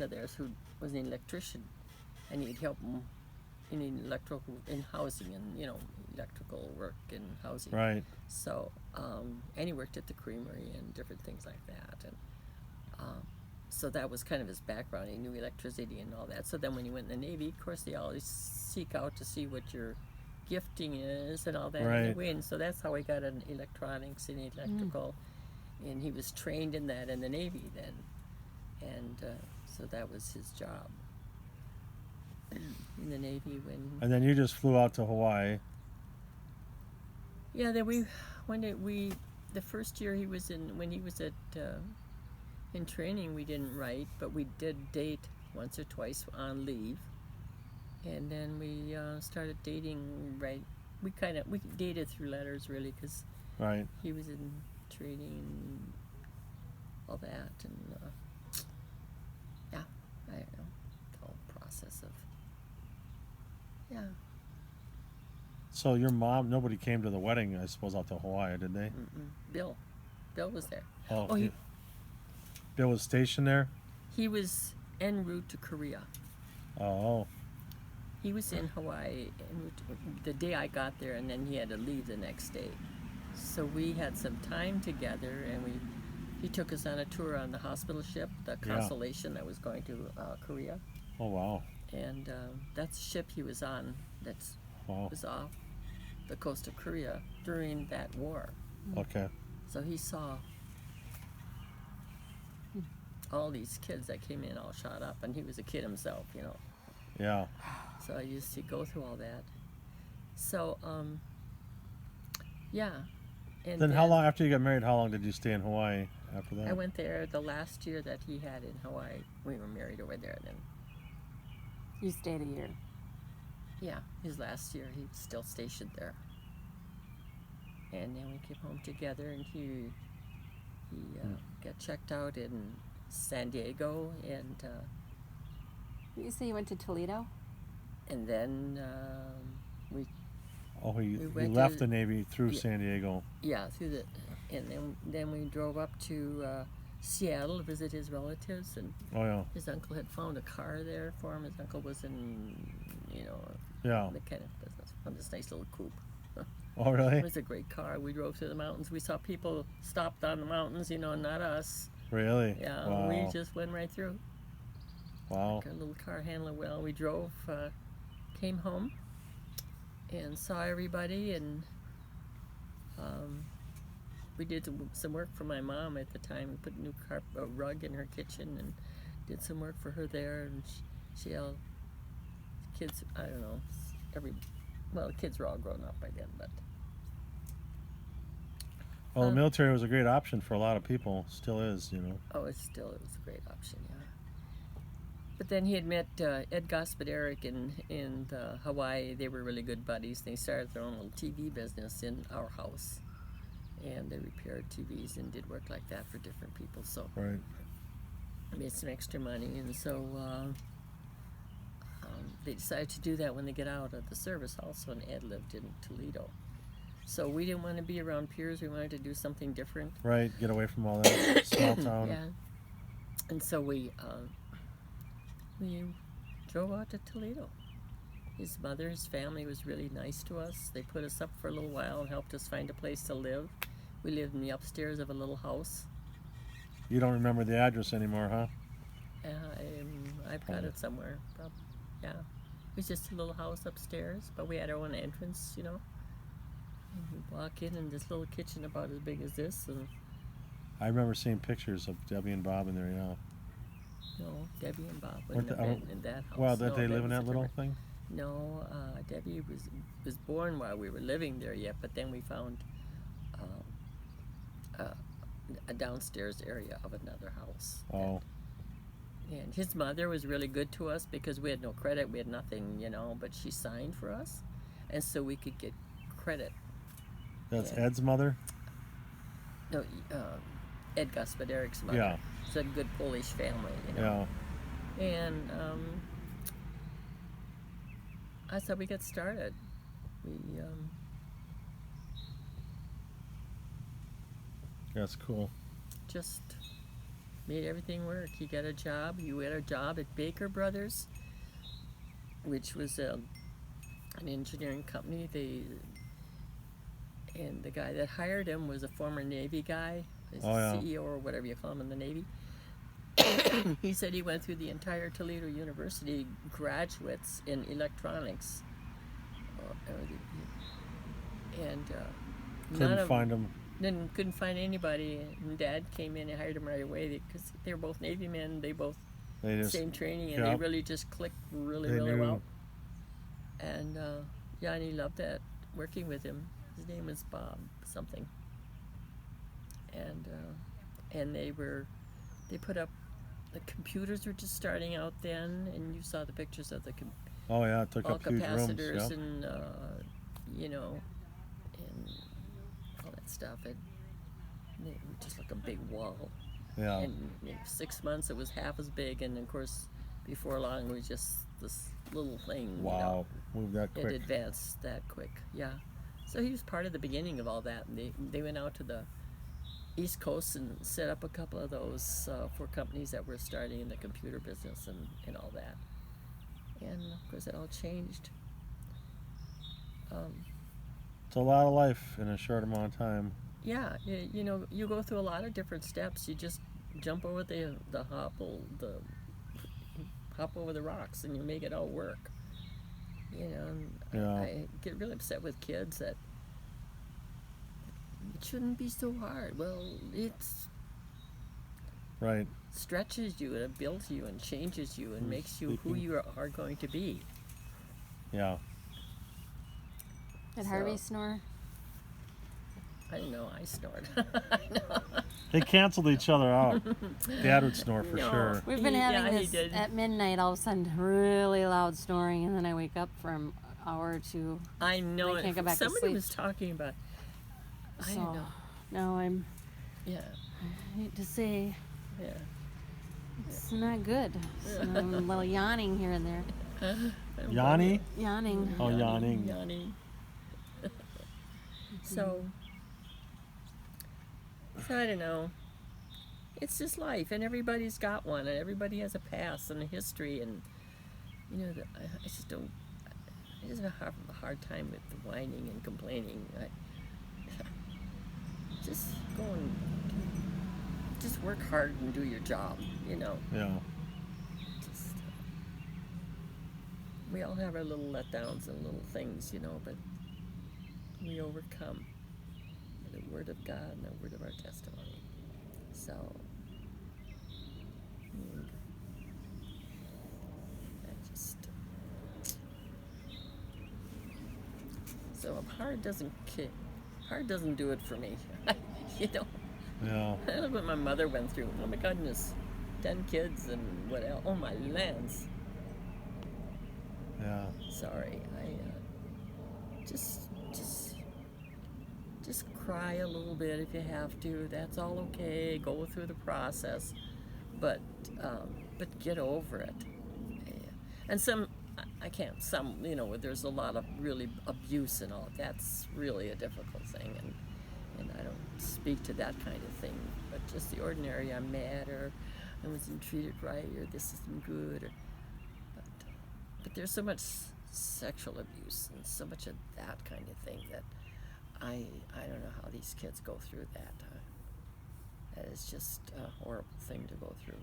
friend of theirs who was an electrician, and he'd help him in housing and electrical work in housing. Right. So and he worked at the creamery and different things like that, and so that was kind of his background. He knew electricity and all that. So then when he went in the Navy, of course, they always seek out to see what your gifting is and all that. Right. And so that's how he got an electronics and electrical, and he was trained in that in the Navy then, and so that was his job in the Navy. And then you just flew out to Hawaii. Yeah, then the first year when he was at in training, we didn't write, but we did date once or twice on leave, and then we started dating. Right, we dated through letters really, because Right. he was in training and all that, and yeah, I don't know, the whole process of So your mom, nobody came to the wedding, I suppose, out to Hawaii, did they? Bill was there. Oh, he Bill was stationed there? he was en route to Korea. Oh. He was in Hawaii the day I got there, and then he had to leave the next day. So we had some time together, and he took us on a tour on the hospital ship, the Constellation that was going to Korea. Oh, wow. And that's the ship he was on that was off the coast of Korea during that war. Okay. So he saw all these kids that came in all shot up, and he was a kid himself, Yeah. So I used to go through all that. So, yeah. And Then how long, after you got married, how long did you stay in Hawaii after that? I went there the last year that he had in Hawaii. We were married over there then. You stayed a year. Yeah, his last year, he was still stationed there. And then we came home together, and he got checked out in San Diego, and You say you went to Toledo? then we Oh, he went left to- the Navy through San Diego. through the, and then we drove up to Seattle to visit his relatives, and Oh, yeah. his uncle had found a car there for him. His uncle was in, Yeah. the kind of business, found this nice little coupe. Oh, really? It was a great car. We drove through the mountains. We saw people stopped on the mountains, not us. Really? Yeah, Wow. we just went right through. Wow. Got a little car handler. Well, we drove, came home, and saw everybody, and we did some work for my mom at the time. We put a new rug in her kitchen and did some work for her there, and she had kids. I don't know, the kids were all grown up by then, but. Well, the military was a great option for a lot of people. Still is, Oh, it was a great option, yeah. But then he had met Ed Gospoderic in Hawaii. They were really good buddies. They started their own little TV business in our house, and they repaired TVs and did work like that for different people. So Right. made some extra money, and so they decided to do that when they get out of the service also, and Ed lived in Toledo. So we didn't want to be around peers. We wanted to do something different. Right. Get away from all that small town. Yeah. And so we drove out to Toledo. His family was really nice to us. They put us up for a little while and helped us find a place to live. We lived in the upstairs of a little house. You don't remember the address anymore, huh? I've got it somewhere. Yeah. It was just a little house upstairs, but we had our own entrance, And we walk in, and this little kitchen about as big as this, and I remember seeing pictures of Debbie and Bob in there, yeah. no, Debbie and Bob wouldn't have Weren't been in that house. Well, No, did they live in was that a little different- thing? No, Debbie was born while we were living there yet, but then we found a downstairs area of another house. Oh. And his mother was really good to us because we had no credit, we had nothing, but she signed for us, and so we could get credit. That's Yeah. Ed's mother? No, Ed Gospoderic's mother. Yeah. It's a good Polish family, Yeah. And that's how we got started. We That's cool. just made everything work. He got a job. He had a job at Baker Brothers, which was an engineering company. And the guy that hired him was a former Navy guy, Oh, yeah. CEO or whatever you call him in the Navy. He said he went through the entire Toledo University graduates in electronics, and Couldn't find them. Then couldn't find anybody. And Dad came in and hired him right away because they were both Navy men. They both same training, and they really just clicked really well. And yeah, and he loved that working with him. His name was Bob something. And they put up, the computers were just starting out then, and you saw the pictures of the Oh yeah, it took all up huge rooms. capacitors Yep. and you know, and all that stuff. It was just like a big wall. Yeah. And in 6 months it was half as big, and of course before long it was just this little thing. Wow, moved that It quick. advanced that quick. Yeah. So he was part of the beginning of all that, and they went out to the East Coast and set up a couple of those for companies that were starting in the computer business and all that. And of course it all changed. It's a lot of life in a short amount of time. Yeah, you know, you go through a lot of different steps. You just jump over the hop over the rocks, and you make it all work. You know, and Yeah. I get really upset with kids that it shouldn't be so hard. Well, it's Right. stretches you and it builds you and changes you and makes you who sleeping? you are going to be. Yeah. Did So- Harvey snore? I didn't know I snored. I know. They canceled each other out. Dad would snore for No. sure. We've been Yeah, having he this did. at midnight. All of a sudden, really loud snoring, and then I wake up for an hour or two. I know. They can't go back to Somebody sleep. was talking about. I So don't know. now I Yeah, hate to say yeah. it's not good. So I'm a little yawning here and there. Yanni? Yawning. Oh, yawning. Yawning. So I don't know. It's just life, and everybody's got one, and everybody has a past and a history, and you know, I just don't. I just have a hard time with the whining and complaining. Just go and just work hard and do your job. You know. Yeah. Just, we all have our little letdowns and little things, you know, but we overcome with the Word of God and the word of our testimony. So, I just. So if hard doesn't do it for me, you know. Yeah. Look what my mother went through. Oh my goodness, 10 kids and what else? Oh my lands. Yeah. Sorry, I just cry a little bit if you have to. That's all okay. Go through the process, but get over it. Yeah. And I can't. Some, you know, there's a lot of really abuse and all. That's really a difficult thing, and I don't speak to that kind of thing. But just the ordinary, I'm mad, or I wasn't treated right, or this isn't good, or. But there's so much sexual abuse and so much of that kind of thing that I don't know how these kids go through that. That is just a horrible thing to go through.